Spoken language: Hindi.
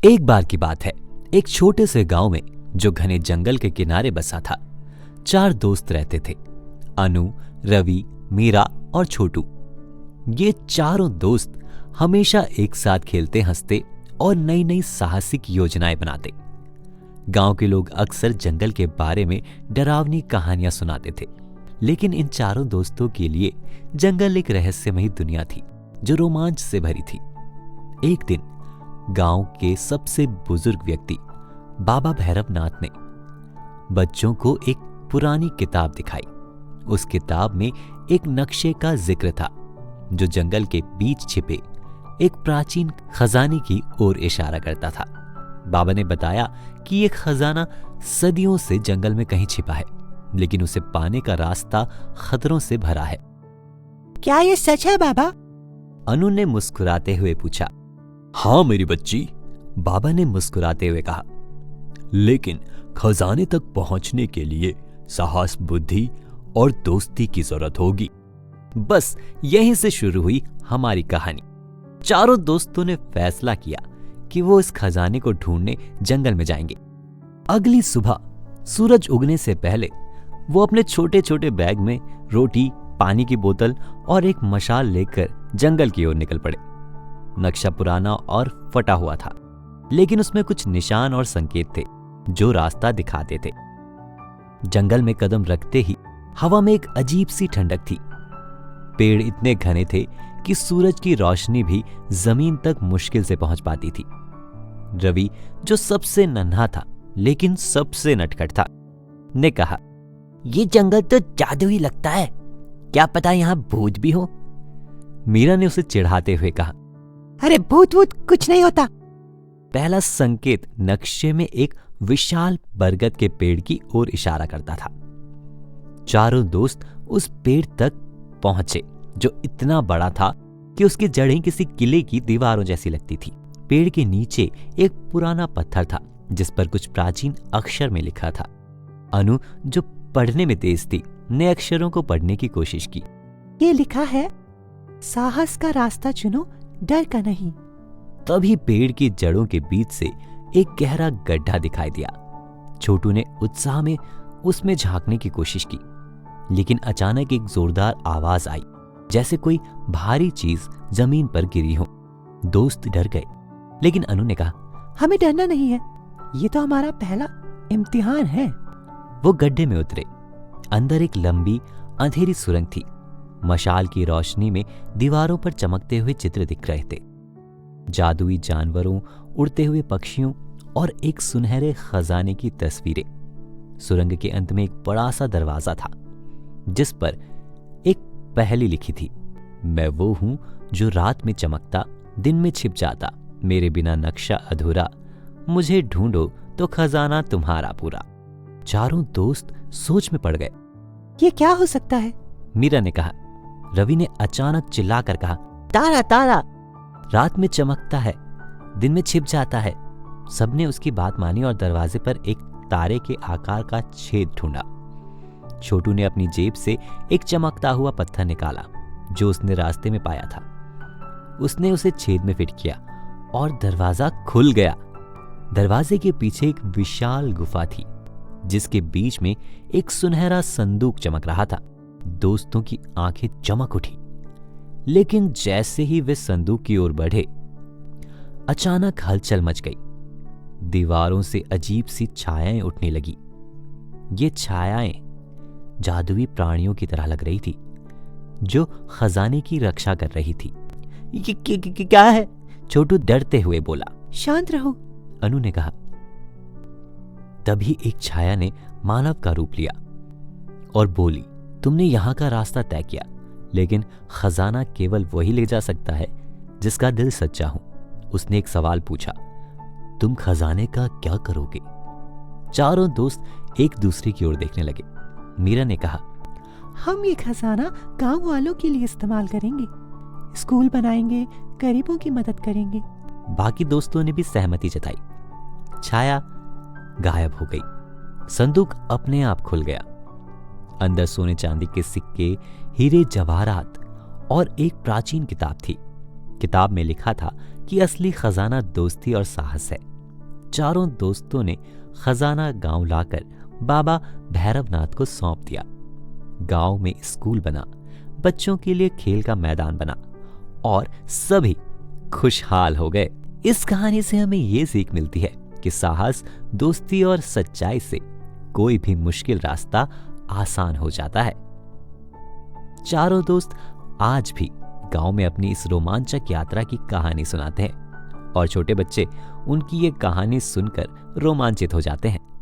एक बार की बात है, एक छोटे से गांव में जो घने जंगल के किनारे बसा था, 4 दोस्त रहते थे। अनु, रवि, मीरा और छोटू। ये चारों दोस्त हमेशा एक साथ खेलते हंसते और नई नई साहसिक योजनाएं बनाते। गांव के लोग अक्सर जंगल के बारे में डरावनी कहानियां सुनाते थे, लेकिन इन चारों दोस्तों के लिए जंगल एक रहस्यमयी दुनिया थी जो रोमांच से भरी थी। एक दिन गांव के सबसे बुजुर्ग व्यक्ति बाबा भैरवनाथ ने बच्चों को एक पुरानी किताब दिखाई। उस किताब में एक नक्शे का जिक्र था जो जंगल के बीच छिपे एक प्राचीन खजाने की ओर इशारा करता था। बाबा ने बताया कि यह खजाना सदियों से जंगल में कहीं छिपा है, लेकिन उसे पाने का रास्ता खतरों से भरा है। क्या ये सच है बाबा? अनु ने मुस्कुराते हुए पूछा। हाँ मेरी बच्ची, बाबा ने मुस्कुराते हुए कहा, लेकिन खजाने तक पहुंचने के लिए साहस, बुद्धि और दोस्ती की जरूरत होगी। बस यहीं से शुरू हुई हमारी कहानी। चारों दोस्तों ने फैसला किया कि वो इस खजाने को ढूंढने जंगल में जाएंगे। अगली सुबह सूरज उगने से पहले वो अपने छोटे छोटे बैग में रोटी, पानी की बोतल और एक मशाल लेकर जंगल की ओर निकल पड़े। नक्शा पुराना और फटा हुआ था, लेकिन उसमें कुछ निशान और संकेत थे जो रास्ता दिखाते थे। जंगल में कदम रखते ही हवा में एक अजीब सी ठंडक थी। पेड़ इतने घने थे कि सूरज की रोशनी भी जमीन तक मुश्किल से पहुंच पाती थी। रवि, जो सबसे नन्हा था लेकिन सबसे नटखट था, ने कहा, ये जंगल तो जादुई लगता है, क्या पता यहां भूत भी हो। मीरा ने उसे चिढ़ाते हुए कहा, अरे भूत वूत कुछ नहीं होता। पहला संकेत नक्शे में एक विशाल बरगद के पेड़ की ओर इशारा करता था। चारों दोस्त उस पेड़ तक पहुंचे जो इतना बड़ा था कि उसकी जड़ें किसी किले की दीवारों जैसी लगती थी। पेड़ के नीचे एक पुराना पत्थर था जिस पर कुछ प्राचीन अक्षर में लिखा था। अनु, जो पढ़ने में तेज थी, ने अक्षरों को पढ़ने की कोशिश की। ये लिखा है, साहस का रास्ता चुनो, डर का नहीं। तभी पेड़ की जड़ों के बीच से एक गहरा गड्ढा दिखाई दिया। छोटू ने उत्साह में उसमें झांकने की कोशिश की, लेकिन अचानक एक जोरदार आवाज आई, जैसे कोई भारी चीज जमीन पर गिरी हो। दोस्त डर गए, लेकिन अनु ने कहा, हमें डरना नहीं है, ये तो हमारा पहला इम्तिहान है। वो गड्ढे में उतरे। अंदर एक लंबी अंधेरी सुरंग थी। मशाल की रोशनी में दीवारों पर चमकते हुए चित्र दिख रहे थे, जादुई जानवरों, उड़ते हुए पक्षियों और एक सुनहरे खजाने की तस्वीरें। सुरंग के अंत में एक बड़ा सा दरवाजा था जिस पर एक पहेली लिखी थी, मैं वो हूं जो रात में चमकता, दिन में छिप जाता, मेरे बिना नक्शा अधूरा, मुझे ढूंढो तो खजाना तुम्हारा पूरा। चारों दोस्त सोच में पड़ गए। ये क्या हो सकता है? मीरा ने कहा। रवि ने अचानक चिल्लाकर कहा, तारा तारा। रात में चमकता है, दिन में छिप जाता है। सबने उसकी बात मानी और दरवाजे पर एक तारे के आकार का छेद ढूंढा। छोटू ने अपनी जेब से एक चमकता हुआ पत्थर निकाला जो उसने रास्ते में पाया था। उसने उसे छेद में फिट किया और दरवाजा खुल गया। दरवाजे के पीछे एक विशाल गुफा थी जिसके बीच में एक सुनहरा संदूक चमक रहा था। दोस्तों की आंखें चमक उठी, लेकिन जैसे ही वे संदूक की ओर बढ़े, अचानक हलचल मच गई। दीवारों से अजीब सी छायाएं उठने लगी। ये छायाएं जादुई प्राणियों की तरह लग रही थी जो खजाने की रक्षा कर रही थी। ये क्या है? छोटू डरते हुए बोला। शांत रहो, अनु ने कहा। तभी एक छाया ने मानव का रूप लिया और बोली, तुमने यहां का रास्ता तय किया, लेकिन खजाना केवल वही ले जा सकता है जिसका दिल सच्चा हो। उसने एक सवाल पूछा, तुम खजाने का क्या करोगे? चारों दोस्त एक दूसरे की ओर देखने लगे। मीरा ने कहा, हम ये खजाना गांव वालों के लिए इस्तेमाल करेंगे, स्कूल बनाएंगे, गरीबों की मदद करेंगे। बाकी दोस्तों ने भी सहमति जताई। छाया गायब हो गई। संदूक अपने आप खुल गया। अंदर सोने चांदी के सिक्के, हीरे जवाहरात और एक प्राचीन किताब थी। किताब में लिखा था कि असली खजाना दोस्ती और साहस है। चारों दोस्तों ने खजाना गांव लाकर बाबा भैरवनाथ को सौंप दिया। गांव में स्कूल बना, बच्चों के लिए खेल का मैदान बना और सभी खुशहाल हो गए। इस कहानी से हमें ये सीख मिलती है कि साहस, दोस्ती और सच्चाई से कोई भी मुश्किल रास्ता आसान हो जाता है। चारों दोस्त आज भी गांव में अपनी इस रोमांचक यात्रा की कहानी सुनाते हैं और छोटे बच्चे उनकी ये कहानी सुनकर रोमांचित हो जाते हैं।